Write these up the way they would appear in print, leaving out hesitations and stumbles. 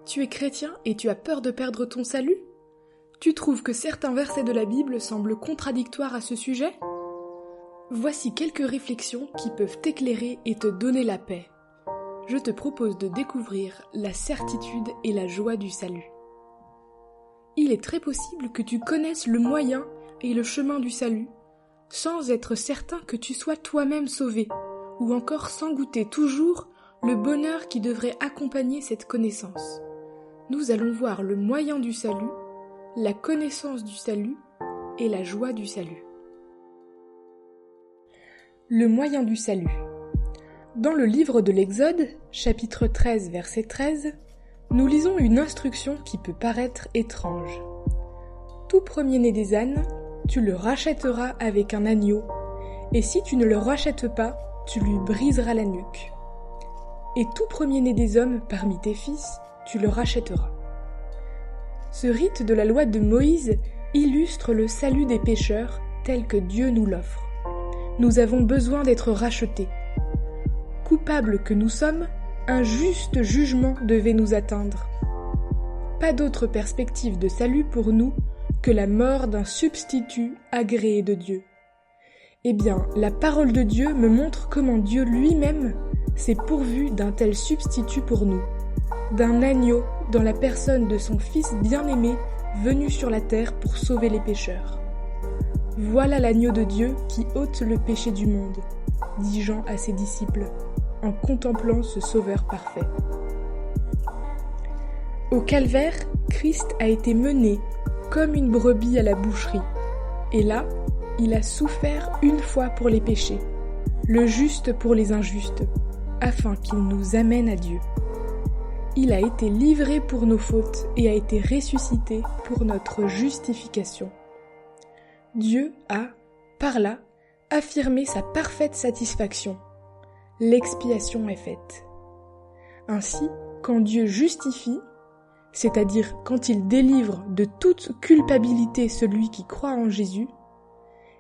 Tu es chrétien et tu as peur de perdre ton salut? Tu trouves que certains versets de la Bible semblent contradictoires à ce sujet? Voici quelques réflexions qui peuvent t'éclairer et te donner la paix. Je te propose de découvrir la certitude et la joie du salut. Il est très possible que tu connaisses le moyen et le chemin du salut, sans être certain que tu sois toi-même sauvé, ou encore sans goûter toujours le bonheur qui devrait accompagner cette connaissance. Nous allons voir le moyen du salut, la connaissance du salut et la joie du salut. Le moyen du salut. Dans le livre de l'Exode, chapitre 13, verset 13, nous lisons une instruction qui peut paraître étrange. Tout premier-né des ânes, tu le rachèteras avec un agneau, et si tu ne le rachètes pas, tu lui briseras la nuque. Et tout premier-né des hommes parmi tes fils, tu le rachèteras. Ce rite de la loi de Moïse illustre le salut des pécheurs tel que Dieu nous l'offre. Nous avons besoin d'être rachetés. Coupables que nous sommes, un juste jugement devait nous atteindre. Pas d'autre perspective de salut pour nous que la mort d'un substitut agréé de Dieu. Eh bien, la parole de Dieu me montre comment Dieu lui-même s'est pourvu d'un tel substitut pour nous, d'un agneau dans la personne de son Fils bien-aimé venu sur la terre pour sauver les pécheurs. Voilà l'agneau de Dieu qui ôte le péché du monde, dit Jean à ses disciples, en contemplant ce Sauveur parfait. Au calvaire, Christ a été mené comme une brebis à la boucherie, et là, il a souffert une fois pour les péchés, le juste pour les injustes, afin qu'il nous amène à Dieu. Il a été livré pour nos fautes et a été ressuscité pour notre justification. Dieu a, par là, affirmé sa parfaite satisfaction. L'expiation est faite. Ainsi, quand Dieu justifie, c'est-à-dire quand il délivre de toute culpabilité celui qui croit en Jésus,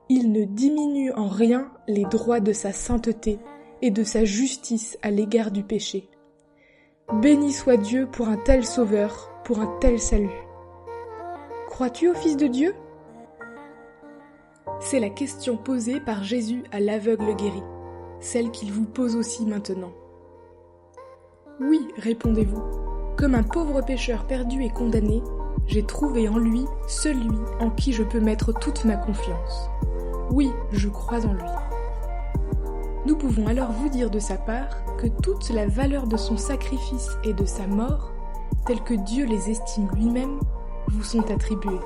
il ne diminue en rien les droits de sa sainteté et de sa justice à l'égard du péché. Béni soit Dieu pour un tel sauveur, pour un tel salut. Crois-tu au Fils de Dieu? C'est la question posée par Jésus à l'aveugle guéri, celle qu'il vous pose aussi maintenant. Oui, répondez-vous, comme un pauvre pécheur perdu et condamné, j'ai trouvé en lui celui en qui je peux mettre toute ma confiance. Oui, je crois en lui. Nous pouvons alors vous dire de sa part que toute la valeur de son sacrifice et de sa mort, tels que Dieu les estime lui-même, vous sont attribués.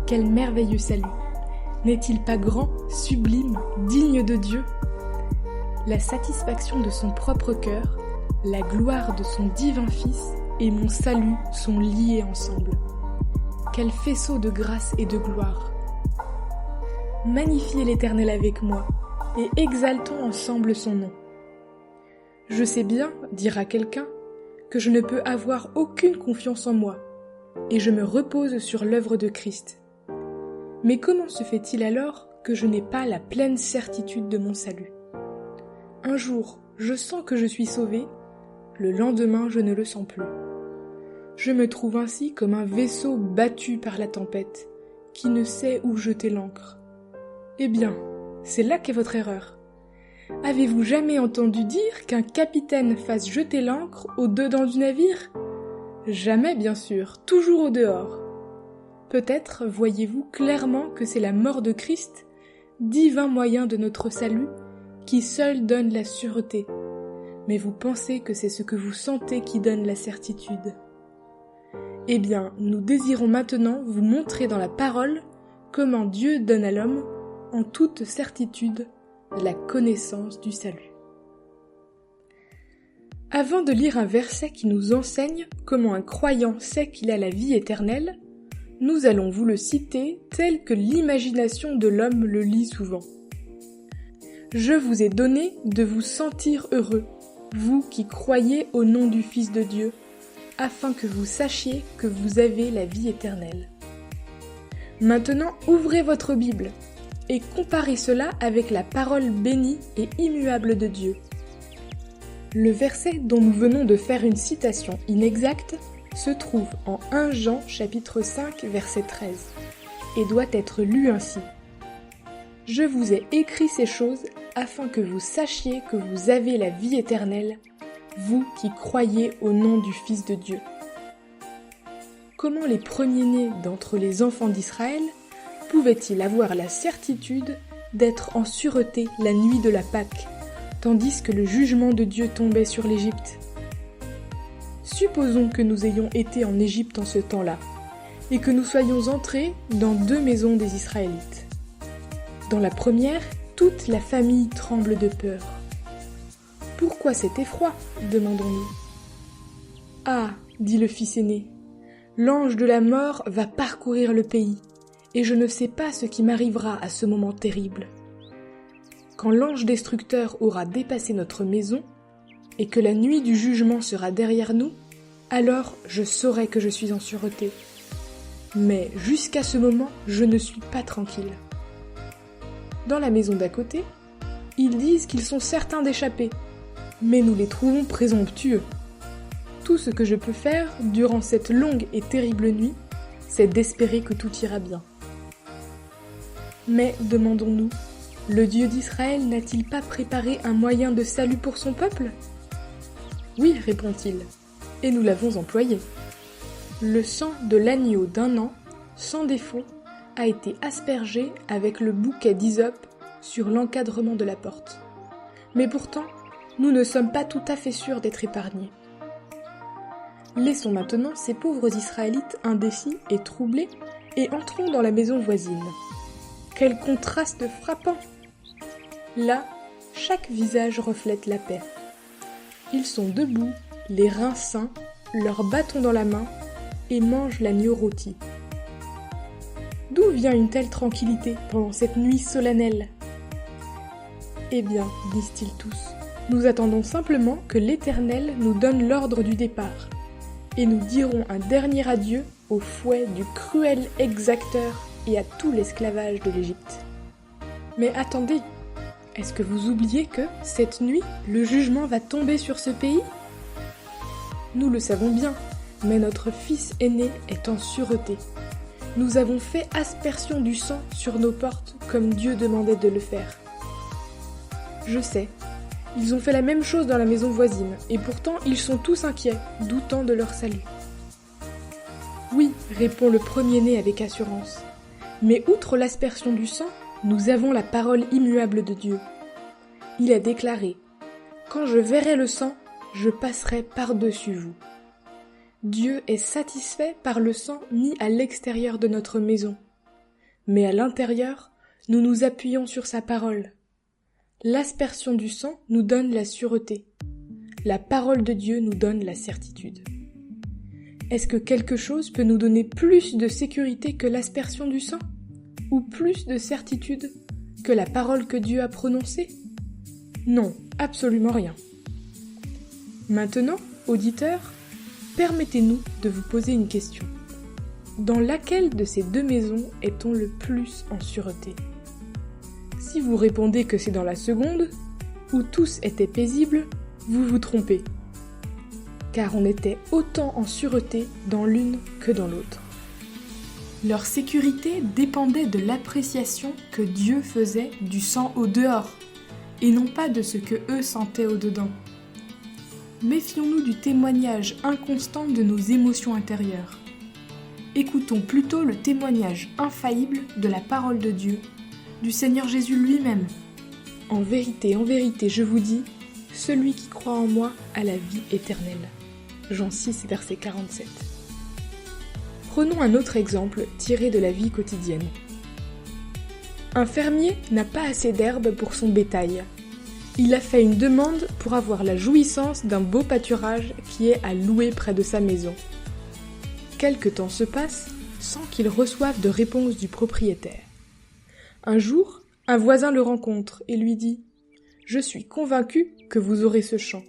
Quel merveilleux salut! N'est-il pas grand, sublime, digne de Dieu? La satisfaction de son propre cœur, la gloire de son divin Fils et mon salut sont liés ensemble. Quel faisceau de grâce et de gloire! Magnifiez l'Éternel avec moi, et exaltons ensemble son nom. Je sais bien, dira quelqu'un, que je ne peux avoir aucune confiance en moi, et je me repose sur l'œuvre de Christ. Mais comment se fait-il alors que je n'ai pas la pleine certitude de mon salut? Un jour, je sens que je suis sauvé, le lendemain, je ne le sens plus. Je me trouve ainsi comme un vaisseau battu par la tempête, qui ne sait où jeter l'ancre. Eh bien, c'est là qu'est votre erreur. Avez-vous jamais entendu dire qu'un capitaine fasse jeter l'ancre au dedans du navire? Jamais, bien sûr, toujours au dehors. Peut-être voyez-vous clairement que c'est la mort de Christ, divin moyen de notre salut, qui seul donne la sûreté. Mais vous pensez que c'est ce que vous sentez qui donne la certitude. Eh bien, nous désirons maintenant vous montrer dans la parole comment Dieu donne à l'homme, en toute certitude, la connaissance du salut. Avant de lire un verset qui nous enseigne comment un croyant sait qu'il a la vie éternelle, nous allons vous le citer tel que l'imagination de l'homme le lit souvent. Je vous ai donné de vous sentir heureux, vous qui croyez au nom du Fils de Dieu, afin que vous sachiez que vous avez la vie éternelle. Maintenant, ouvrez votre Bible et comparez cela avec la parole bénie et immuable de Dieu. Le verset dont nous venons de faire une citation inexacte se trouve en 1 Jean chapitre 5 verset 13 et doit être lu ainsi. « Je vous ai écrit ces choses afin que vous sachiez que vous avez la vie éternelle, vous qui croyez au nom du Fils de Dieu. » Comment les premiers-nés d'entre les enfants d'Israël pouvaient-ils avoir la certitude d'être en sûreté la nuit de la Pâque, tandis que le jugement de Dieu tombait sur l'Égypte ? Supposons que nous ayons été en Égypte en ce temps-là, et que nous soyons entrés dans 2 maisons des Israélites. Dans la première, toute la famille tremble de peur. « Pourquoi cet effroi ?» demandons-nous. « Ah, dit le fils aîné, l'ange de la mort va parcourir le pays, et je ne sais pas ce qui m'arrivera à ce moment terrible. Quand l'ange destructeur aura dépassé notre maison, et que la nuit du jugement sera derrière nous, alors je saurai que je suis en sûreté. Mais jusqu'à ce moment, je ne suis pas tranquille. » Dans la maison d'à côté, ils disent qu'ils sont certains d'échapper, mais nous les trouvons présomptueux. Tout ce que je peux faire durant cette longue et terrible nuit, c'est d'espérer que tout ira bien. Mais, demandons-nous, le Dieu d'Israël n'a-t-il pas préparé un moyen de salut pour son peuple ? Oui, répond-il, et nous l'avons employé. Le sang de l'agneau d'1 an, sans défaut, a été aspergé avec le bouquet d'hysope sur l'encadrement de la porte. Mais pourtant, nous ne sommes pas tout à fait sûrs d'être épargnés. Laissons maintenant ces pauvres Israélites indécis et troublés et entrons dans la maison voisine. Quel contraste frappant! Là, chaque visage reflète la paix. Ils sont debout, les reins sains, leur bâton dans la main, et mangent l'agneau rôti. D'où vient une telle tranquillité pendant cette nuit solennelle ? Eh bien, disent-ils tous, nous attendons simplement que l'Éternel nous donne l'ordre du départ, et nous dirons un dernier adieu au fouet du cruel exacteur et à tout l'esclavage de l'Égypte. Mais attendez, est-ce que vous oubliez que, cette nuit, le jugement va tomber sur ce pays ? Nous le savons bien, mais notre fils aîné est en sûreté. Nous avons fait aspersion du sang sur nos portes comme Dieu demandait de le faire. Je sais, ils ont fait la même chose dans la maison voisine, et pourtant ils sont tous inquiets, doutant de leur salut. Oui, répond le premier-né avec assurance, mais outre l'aspersion du sang, nous avons la parole immuable de Dieu. Il a déclaré « Quand je verrai le sang, je passerai par-dessus vous. » Dieu est satisfait par le sang mis à l'extérieur de notre maison. Mais à l'intérieur, nous nous appuyons sur sa parole. L'aspersion du sang nous donne la sûreté. La parole de Dieu nous donne la certitude. Est-ce que quelque chose peut nous donner plus de sécurité que l'aspersion du sang ? Ou plus de certitude que la parole que Dieu a prononcée ? Non, absolument rien. Maintenant, auditeurs, permettez-nous de vous poser une question. Dans laquelle de ces 2 maisons est-on le plus en sûreté ? Si vous répondez que c'est dans la seconde, où tous étaient paisibles, vous vous trompez. Car on était autant en sûreté dans l'une que dans l'autre. Leur sécurité dépendait de l'appréciation que Dieu faisait du sang au dehors, et non pas de ce que eux sentaient au dedans. Méfions-nous du témoignage inconstant de nos émotions intérieures. Écoutons plutôt le témoignage infaillible de la parole de Dieu, du Seigneur Jésus lui-même. En vérité, je vous dis, celui qui croit en moi a la vie éternelle. Jean 6, verset 47. Prenons un autre exemple tiré de la vie quotidienne. Un fermier n'a pas assez d'herbe pour son bétail. Il a fait une demande pour avoir la jouissance d'un beau pâturage qui est à louer près de sa maison. Quelque temps se passe sans qu'il reçoive de réponse du propriétaire. Un jour, un voisin le rencontre et lui dit « Je suis convaincu que vous aurez ce champ.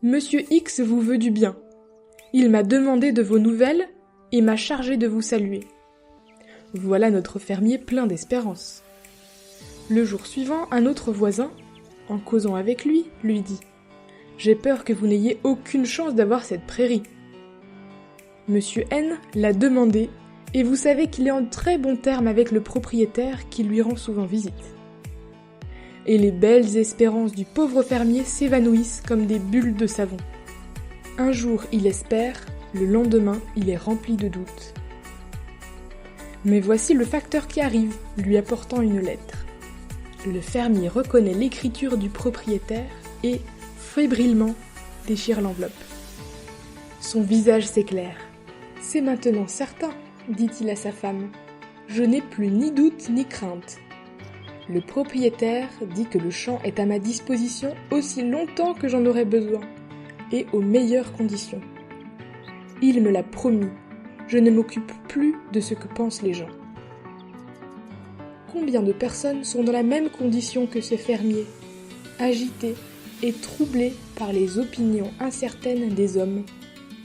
Monsieur X vous veut du bien. Il m'a demandé de vos nouvelles et m'a chargé de vous saluer. » Voilà notre fermier plein d'espérance. Le jour suivant, un autre voisin, en causant avec lui, lui dit « J'ai peur que vous n'ayez aucune chance d'avoir cette prairie. » Monsieur N l'a demandé, et vous savez qu'il est en très bon terme avec le propriétaire qui lui rend souvent visite. Et les belles espérances du pauvre fermier s'évanouissent comme des bulles de savon. Un jour il espère, le lendemain il est rempli de doutes. Mais voici le facteur qui arrive, lui apportant une lettre. Le fermier reconnaît l'écriture du propriétaire et, fébrilement, déchire l'enveloppe. Son visage s'éclaire. « C'est maintenant certain, » dit-il à sa femme. « Je n'ai plus ni doute ni crainte. Le propriétaire dit que le champ est à ma disposition aussi longtemps que j'en aurai besoin, et aux meilleures conditions. Il me l'a promis, je ne m'occupe plus de ce que pensent les gens. » Combien de personnes sont dans la même condition que ce fermier, agitées et troublées par les opinions incertaines des hommes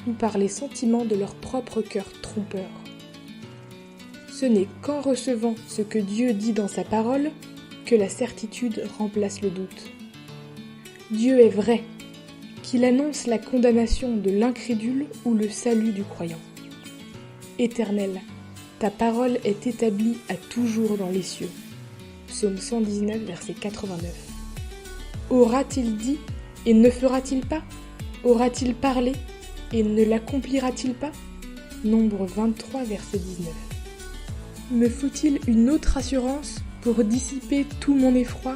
ou par les sentiments de leur propre cœur trompeur. Ce n'est qu'en recevant ce que Dieu dit dans sa parole que la certitude remplace le doute. Dieu est vrai, qu'il annonce la condamnation de l'incrédule ou le salut du croyant. Éternel, ta parole est établie à toujours dans les cieux. Psaume 119, verset 89. Aura-t-il dit et ne fera-t-il pas? Aura-t-il parlé et ne l'accomplira-t-il pas? Nombre 23, verset 19. Me faut-il une autre assurance pour dissiper tout mon effroi?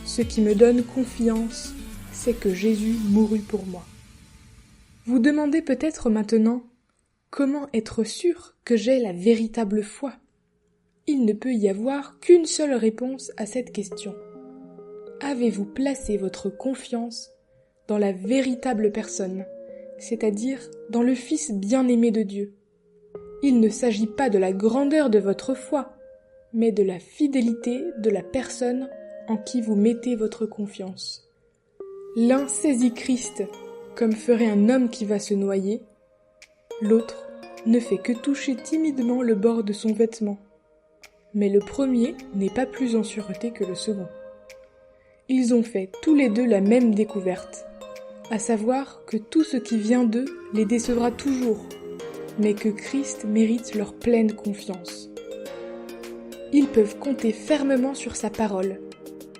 Ce qui me donne confiance, c'est que Jésus mourut pour moi. Vous demandez peut-être maintenant, comment être sûr que j'ai la véritable foi? Il ne peut y avoir qu'une seule réponse à cette question. Avez-vous placé votre confiance dans la véritable personne, c'est-à-dire dans le Fils bien-aimé de Dieu? Il ne s'agit pas de la grandeur de votre foi, mais de la fidélité de la personne en qui vous mettez votre confiance. L'un saisit Christ, comme ferait un homme qui va se noyer, l'autre ne fait que toucher timidement le bord de son vêtement. Mais le premier n'est pas plus en sûreté que le second. Ils ont fait tous les deux la même découverte, à savoir que tout ce qui vient d'eux les décevra toujours, mais que Christ mérite leur pleine confiance. Ils peuvent compter fermement sur sa parole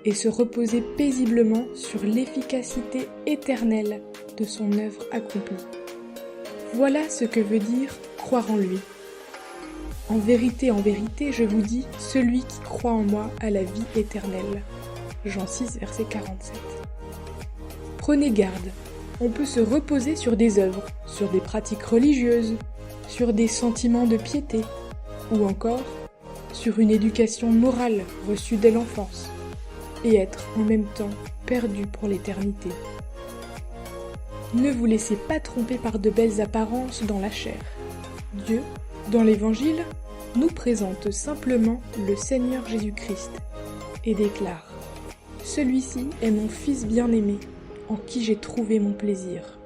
et se reposer paisiblement sur l'efficacité éternelle de son œuvre accomplie. Voilà ce que veut dire croire en lui. En vérité, je vous dis, celui qui croit en moi a la vie éternelle. Jean 6, verset 47. Prenez garde, on peut se reposer sur des œuvres, sur des pratiques religieuses, sur des sentiments de piété, ou encore sur une éducation morale reçue dès l'enfance, et être en même temps perdu pour l'éternité. Ne vous laissez pas tromper par de belles apparences dans la chair. Dieu, dans l'Évangile, nous présente simplement le Seigneur Jésus-Christ et déclare « Celui-ci est mon Fils bien-aimé, en qui j'ai trouvé mon plaisir. »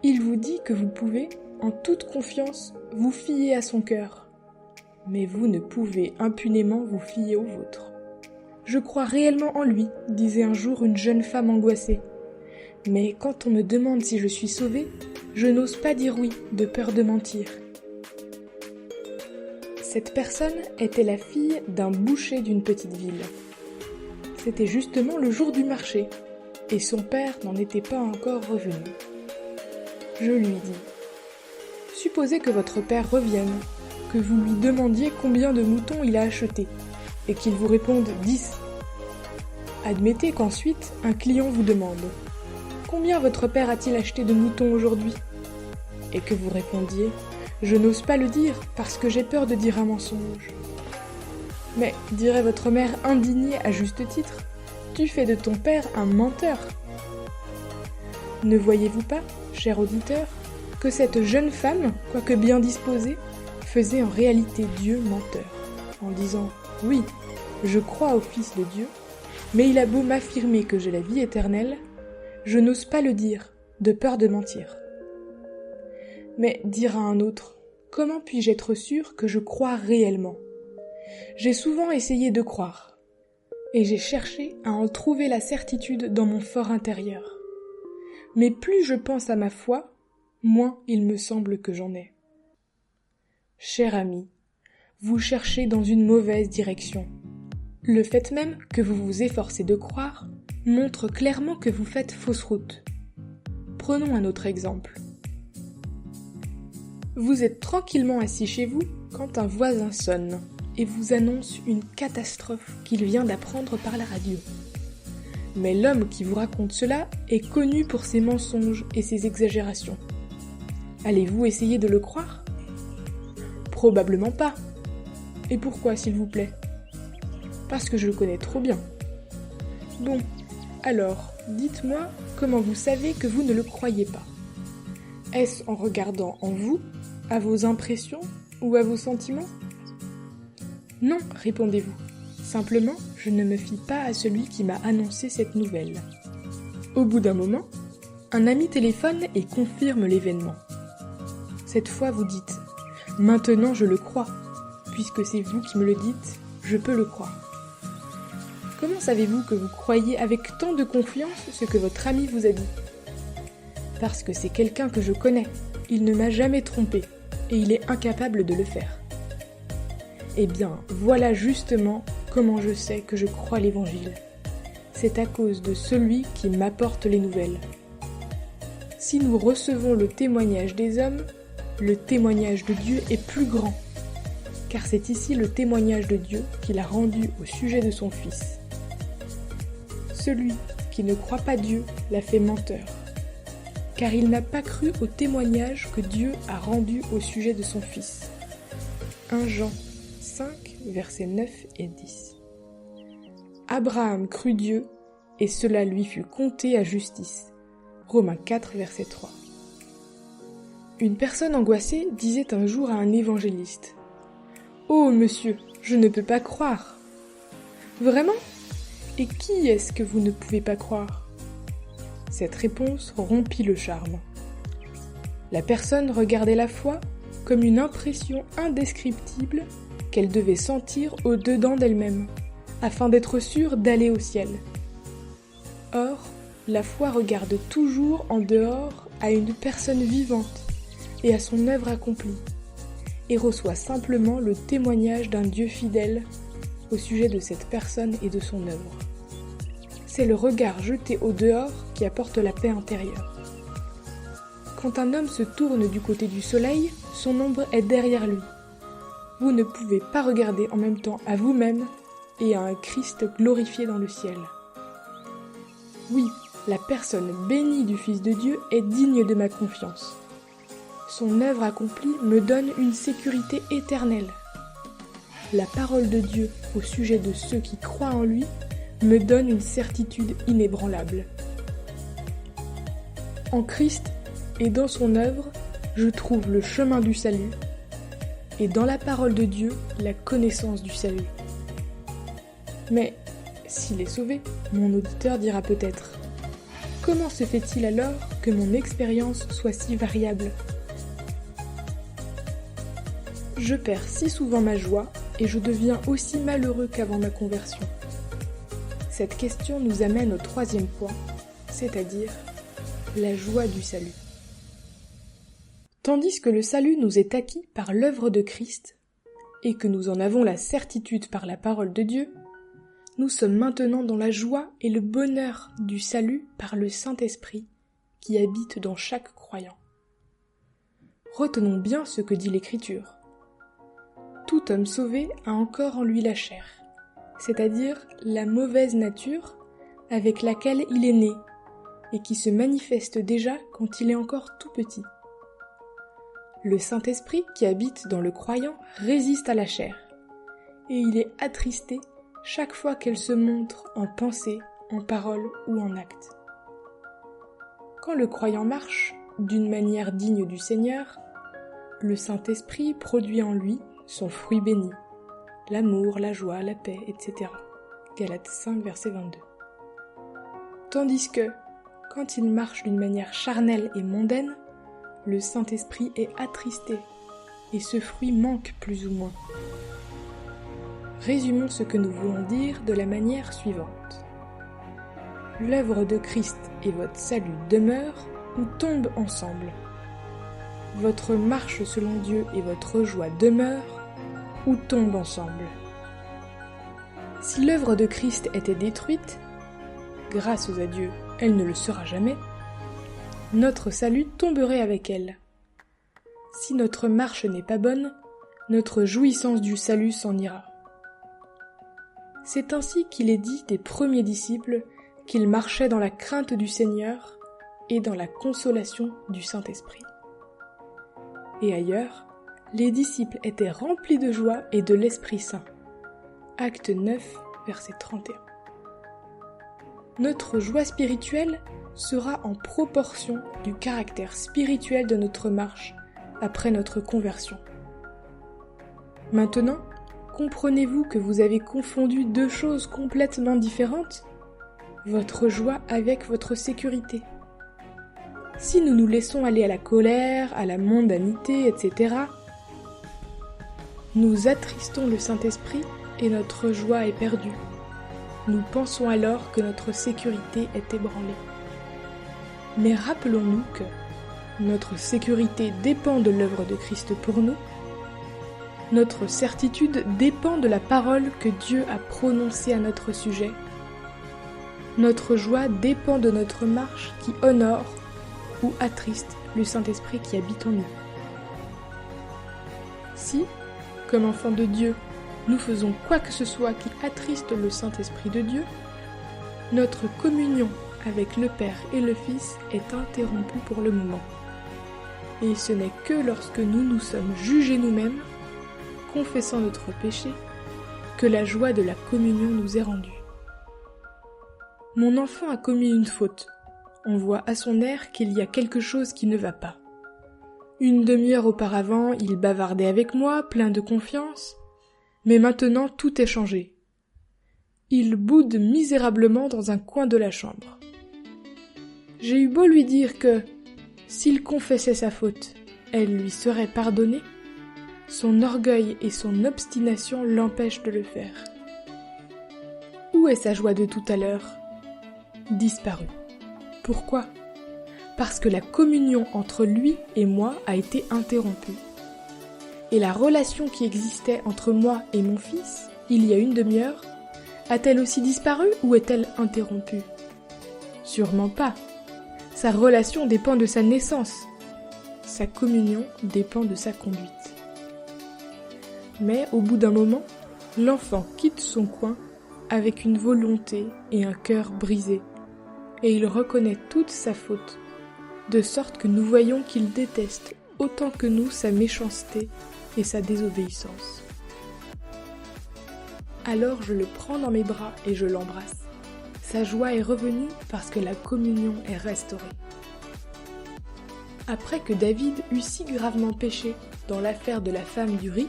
Il vous dit que vous pouvez, en toute confiance, vous fier à son cœur. Mais vous ne pouvez impunément vous fier au vôtre. « Je crois réellement en lui, » disait un jour une jeune femme angoissée. « Mais quand on me demande si je suis sauvée, je n'ose pas dire oui, de peur de mentir. » Cette personne était la fille d'un boucher d'une petite ville. C'était justement le jour du marché, et son père n'en était pas encore revenu. Je lui dis « Supposez que votre père revienne, que vous lui demandiez combien de moutons il a acheté, et qu'il vous réponde 10. Admettez qu'ensuite, un client vous demande « Combien votre père a-t-il acheté de moutons aujourd'hui ?» et que vous répondiez « Je n'ose pas le dire parce que j'ai peur de dire un mensonge. » Mais, dirait votre mère indignée à juste titre, tu fais de ton père un menteur. Ne voyez-vous pas, cher auditeur, que cette jeune femme, quoique bien disposée, faisait en réalité Dieu menteur, en disant « Oui, je crois au Fils de Dieu, mais il a beau m'affirmer que j'ai la vie éternelle, je n'ose pas le dire, de peur de mentir. » Mais, dira un autre, comment puis-je être sûr que je crois réellement? J'ai souvent essayé de croire, et j'ai cherché à en trouver la certitude dans mon fort intérieur. Mais plus je pense à ma foi, moins il me semble que j'en ai. Cher ami, vous cherchez dans une mauvaise direction. Le fait même que vous vous efforcez de croire montre clairement que vous faites fausse route. Prenons un autre exemple. Vous êtes tranquillement assis chez vous quand un voisin sonne et vous annonce une catastrophe qu'il vient d'apprendre par la radio. Mais l'homme qui vous raconte cela est connu pour ses mensonges et ses exagérations. Allez-vous essayer de le croire ? Probablement pas. Et pourquoi, s'il vous plaît ? Parce que je le connais trop bien. Bon, alors, dites-moi comment vous savez que vous ne le croyez pas. Est-ce en regardant en vous, à vos impressions ou à vos sentiments ? Non, répondez-vous. Simplement, je ne me fie pas à celui qui m'a annoncé cette nouvelle. Au bout d'un moment, un ami téléphone et confirme l'événement. Cette fois, vous dites « Maintenant, je le crois. Puisque c'est vous qui me le dites, je peux le croire. » Comment savez-vous que vous croyez avec tant de confiance ce que votre ami vous a dit ? Parce que c'est quelqu'un que je connais. Il ne m'a jamais trompé et il est incapable de le faire. Eh bien, voilà justement comment je sais que je crois l'Évangile. C'est à cause de celui qui m'apporte les nouvelles. Si nous recevons le témoignage des hommes, le témoignage de Dieu est plus grand, car c'est ici le témoignage de Dieu qu'il a rendu au sujet de son Fils. Celui qui ne croit pas Dieu l'a fait menteur, car il n'a pas cru au témoignage que Dieu a rendu au sujet de son Fils. 1 Jean 5, versets 9 et 10. Abraham crut Dieu, et cela lui fut compté à justice. Romains 4, verset 3. Une personne angoissée disait un jour à un évangéliste : « Oh, monsieur, je ne peux pas croire. » « Vraiment ? Et qui est-ce que vous ne pouvez pas croire ? » Cette réponse rompit le charme. La personne regardait la foi comme une impression indescriptible qu'elle devait sentir au-dedans d'elle-même, afin d'être sûre d'aller au ciel. Or, la foi regarde toujours en dehors à une personne vivante et à son œuvre accomplie, et reçoit simplement le témoignage d'un Dieu fidèle au sujet de cette personne et de son œuvre. C'est le regard jeté au dehors qui apporte la paix intérieure. Quand un homme se tourne du côté du soleil, son ombre est derrière lui. Vous ne pouvez pas regarder en même temps à vous-même et à un Christ glorifié dans le ciel. Oui, la personne bénie du Fils de Dieu est digne de ma confiance. Son œuvre accomplie me donne une sécurité éternelle. La parole de Dieu au sujet de ceux qui croient en lui me donne une certitude inébranlable. En Christ et dans son œuvre, je trouve le chemin du salut, et dans la parole de Dieu, la connaissance du salut. Mais, s'il est sauvé, mon auditeur dira peut-être : comment se fait-il alors que mon expérience soit si variable ? Je perds si souvent ma joie et je deviens aussi malheureux qu'avant ma conversion. Cette question nous amène au troisième point, c'est-à-dire la joie du salut. Tandis que le salut nous est acquis par l'œuvre de Christ et que nous en avons la certitude par la parole de Dieu, nous sommes maintenant dans la joie et le bonheur du salut par le Saint-Esprit qui habite dans chaque croyant. Retenons bien ce que dit l'Écriture. Tout homme sauvé a encore en lui la chair, c'est-à-dire la mauvaise nature avec laquelle il est né et qui se manifeste déjà quand il est encore tout petit. Le Saint-Esprit qui habite dans le croyant résiste à la chair, et il est attristé chaque fois qu'elle se montre en pensée, en parole ou en acte. Quand le croyant marche d'une manière digne du Seigneur, le Saint-Esprit produit en lui son fruit béni, l'amour, la joie, la paix, etc. Galates 5, verset 22. Tandis que, quand il marche d'une manière charnelle et mondaine, le Saint-Esprit est attristé, et ce fruit manque plus ou moins. Résumons ce que nous voulons dire de la manière suivante. L'œuvre de Christ et votre salut demeurent ou tombent ensemble. votre marche selon Dieu et votre joie demeurent ou tombent ensemble. Si l'œuvre de Christ était détruite, grâce à Dieu, elle ne le sera jamais, notre salut tomberait avec elle. Si notre marche n'est pas bonne, notre jouissance du salut s'en ira. C'est ainsi qu'il est dit des premiers disciples qu'ils marchaient dans la crainte du Seigneur et dans la consolation du Saint-Esprit. Et ailleurs, les disciples étaient remplis de joie et de l'Esprit Saint. Acte 9, verset 31. Notre joie spirituelle sera en proportion du caractère spirituel de notre marche après notre conversion. Maintenant, comprenez-vous que vous avez confondu deux choses complètement différentes ? Votre joie avec votre sécurité. Si nous nous laissons aller à la colère, à la mondanité, etc., nous attristons le Saint-Esprit et notre joie est perdue. Nous pensons alors que notre sécurité est ébranlée. Mais rappelons-nous que notre sécurité dépend de l'œuvre de Christ pour nous. Notre certitude dépend de la parole que Dieu a prononcée à notre sujet. Notre joie dépend de notre marche qui honore ou attriste le Saint-Esprit qui habite en nous. Si, comme enfants de Dieu, nous faisons quoi que ce soit qui attriste le Saint-Esprit de Dieu, notre communion avec le Père et le Fils est interrompue pour le moment. Et ce n'est que lorsque nous nous sommes jugés nous-mêmes, confessant notre péché, que la joie de la communion nous est rendue. Mon enfant a commis une faute. On voit à son air qu'il y a quelque chose qui ne va pas. Une demi-heure auparavant, il bavardait avec moi, plein de confiance, mais maintenant tout est changé. Il boude misérablement dans un coin de la chambre. J'ai eu beau lui dire que, s'il confessait sa faute, elle lui serait pardonnée, son orgueil et son obstination l'empêchent de le faire. Où est sa joie de tout à l'heure ? Disparue. Pourquoi ? Parce que la communion entre lui et moi a été interrompue. Et la relation qui existait entre moi et mon fils, il y a une demi-heure, a-t-elle aussi disparu ou est-elle interrompue ? Sûrement pas. Sa relation dépend de sa naissance. Sa communion dépend de sa conduite. Mais au bout d'un moment, l'enfant quitte son coin avec une volonté et un cœur brisés, et il reconnaît toute sa faute, de sorte que nous voyons qu'il déteste autant que nous sa méchanceté et sa désobéissance. Alors je le prends dans mes bras et je l'embrasse. Sa joie est revenue parce que la communion est restaurée. Après que David eut si gravement péché dans l'affaire de la femme d'Uri,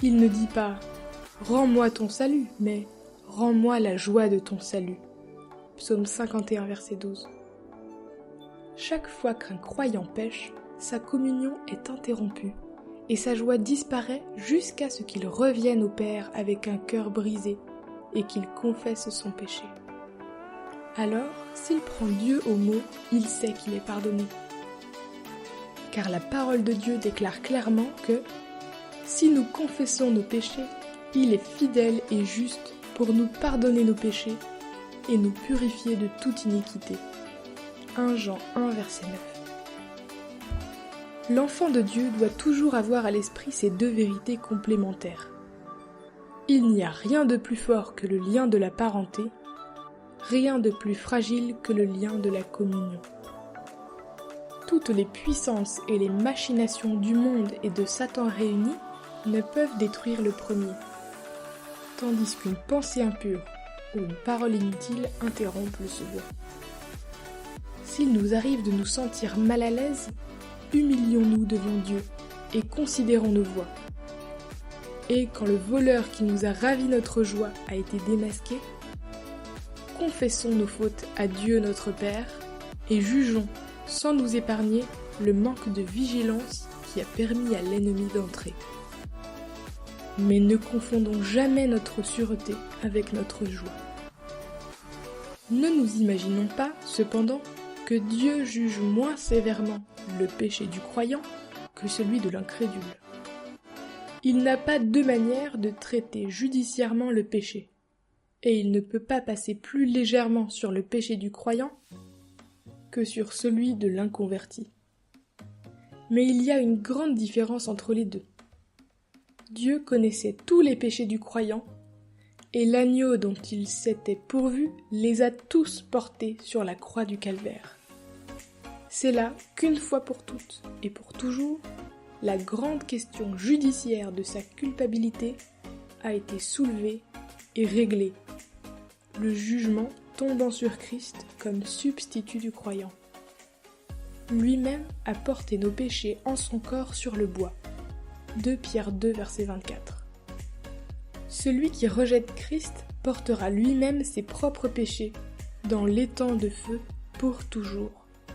il ne dit pas « Rends-moi ton salut », mais « Rends-moi la joie de ton salut ». Psaume 51, verset 12. Chaque fois qu'un croyant pêche, sa communion est interrompue et sa joie disparaît jusqu'à ce qu'il revienne au Père avec un cœur brisé et qu'il confesse son péché. Alors, s'il prend Dieu au mot, il sait qu'il est pardonné. Car la parole de Dieu déclare clairement que si nous confessons nos péchés, il est fidèle et juste pour nous pardonner nos péchés et nous purifier de toute iniquité. 1 Jean 1, verset 9. L'enfant de Dieu doit toujours avoir à l'esprit ces deux vérités complémentaires. Il n'y a rien de plus fort que le lien de la parenté, rien de plus fragile que le lien de la communion. Toutes les puissances et les machinations du monde et de Satan réunis ne peuvent détruire le premier, tandis qu'une pensée impure ou une parole inutile interrompent le second. S'il nous arrive de nous sentir mal à l'aise, humilions-nous devant Dieu et considérons nos voies. Et quand le voleur qui nous a ravi notre joie a été démasqué, confessons nos fautes à Dieu notre Père et jugeons, sans nous épargner, le manque de vigilance qui a permis à l'ennemi d'entrer. Mais ne confondons jamais notre sûreté avec notre joie. Ne nous imaginons pas, cependant, que Dieu juge moins sévèrement le péché du croyant que celui de l'incrédule. Il n'a pas deux manières de traiter judiciairement le péché, et il ne peut pas passer plus légèrement sur le péché du croyant que sur celui de l'inconverti. Mais il y a une grande différence entre les deux. Dieu connaissait tous les péchés du croyant, et l'agneau dont il s'était pourvu les a tous portés sur la croix du calvaire. C'est là qu'une fois pour toutes et pour toujours, la grande question judiciaire de sa culpabilité a été soulevée et réglée, le jugement tombant sur Christ comme substitut du croyant. Lui-même a porté nos péchés en son corps sur le bois. 2 Pierre 2, verset 24. Celui qui rejette Christ portera lui-même ses propres péchés dans l'étang de feu pour toujours.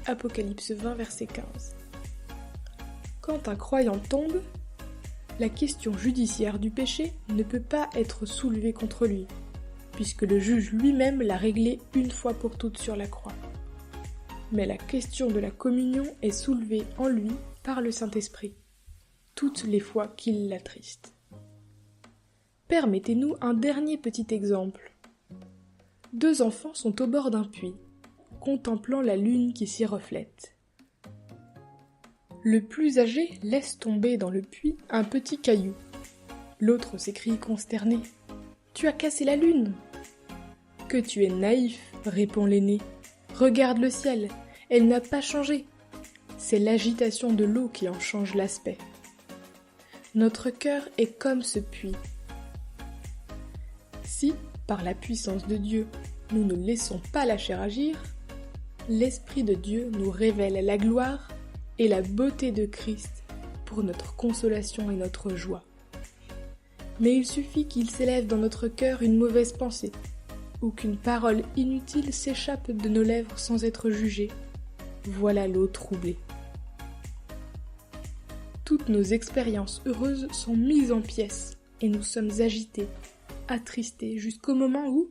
Apocalypse 20, verset 15. Quand un croyant tombe, la question judiciaire du péché ne peut pas être soulevée contre lui, puisque le juge lui-même l'a réglé une fois pour toutes sur la croix. Mais la question de la communion est soulevée en lui par le Saint-Esprit, toutes les fois qu'il l'attriste. Permettez-nous un dernier petit exemple. 2 enfants sont au bord d'un puits, contemplant la lune qui s'y reflète. Le plus âgé laisse tomber dans le puits un petit caillou. L'autre s'écrie consterné. « Tu as cassé la lune !»« Que tu es naïf !» répond l'aîné. « Regarde le ciel, elle n'a pas changé. C'est l'agitation de l'eau qui en change l'aspect. » Notre cœur est comme ce puits. Si, par la puissance de Dieu, nous ne laissons pas la chair agir, l'Esprit de Dieu nous révèle la gloire et la beauté de Christ pour notre consolation et notre joie. Mais il suffit qu'il s'élève dans notre cœur une mauvaise pensée, ou qu'une parole inutile s'échappe de nos lèvres sans être jugée. Voilà l'eau troublée. Toutes nos expériences heureuses sont mises en pièces, et nous sommes agités, attristés, jusqu'au moment où,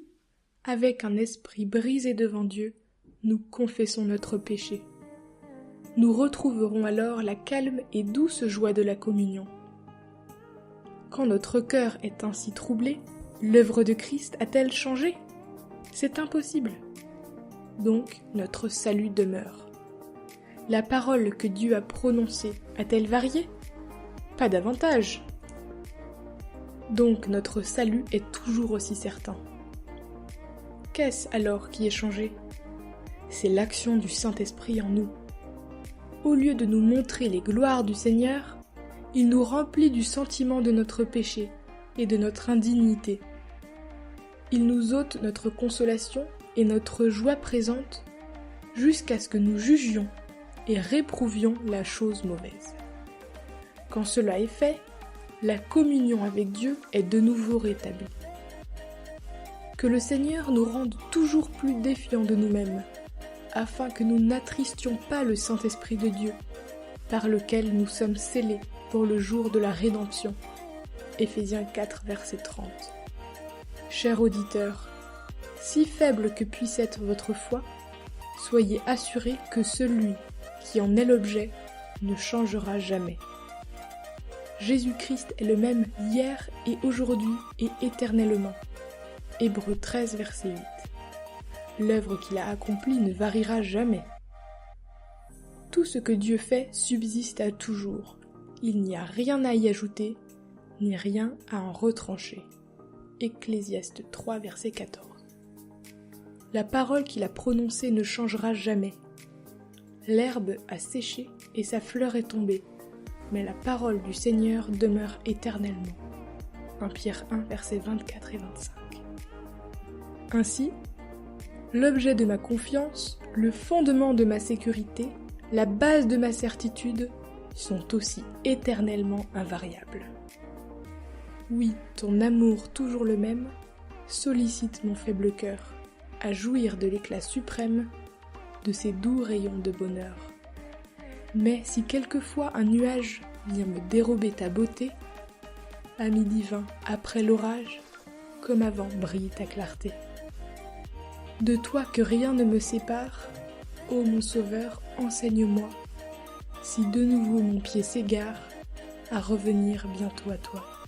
avec un esprit brisé devant Dieu, nous confessons notre péché. Nous retrouverons alors la calme et douce joie de la communion. Quand notre cœur est ainsi troublé, l'œuvre de Christ a-t-elle changé ? C'est impossible. Donc notre salut demeure. La parole que Dieu a prononcée a-t-elle varié ? Pas davantage. Donc notre salut est toujours aussi certain. Qu'est-ce alors qui est changé ? C'est l'action du Saint-Esprit en nous. Au lieu de nous montrer les gloires du Seigneur, il nous remplit du sentiment de notre péché et de notre indignité. Il nous ôte notre consolation et notre joie présente jusqu'à ce que nous jugions et réprouvions la chose mauvaise. Quand cela est fait, la communion avec Dieu est de nouveau rétablie. Que le Seigneur nous rende toujours plus défiants de nous-mêmes, afin que nous n'attristions pas le Saint-Esprit de Dieu, par lequel nous sommes scellés pour le jour de la rédemption. Éphésiens 4, verset 30. Chers auditeurs, si faible que puisse être votre foi, soyez assurés que celui qui en est l'objet ne changera jamais. Jésus-Christ est le même hier et aujourd'hui et éternellement. Hébreux 13, verset 8. L'œuvre qu'il a accomplie ne variera jamais. Tout ce que Dieu fait subsiste à toujours. Il n'y a rien à y ajouter, ni rien à en retrancher. Ecclésiaste 3, verset 14. La parole qu'il a prononcée ne changera jamais. L'herbe a séché et sa fleur est tombée, mais la parole du Seigneur demeure éternellement. 1 Pierre 1, versets 24 et 25. Ainsi, l'objet de ma confiance, le fondement de ma sécurité, la base de ma certitude sont aussi éternellement invariables. Oui, ton amour toujours le même sollicite mon faible cœur à jouir de l'éclat suprême de ces doux rayons de bonheur. Mais si quelquefois un nuage vient me dérober ta beauté, à midi vint, après l'orage, comme avant brille ta clarté. De toi que rien ne me sépare, ô mon Sauveur, enseigne-moi, si de nouveau mon pied s'égare, à revenir bientôt à toi.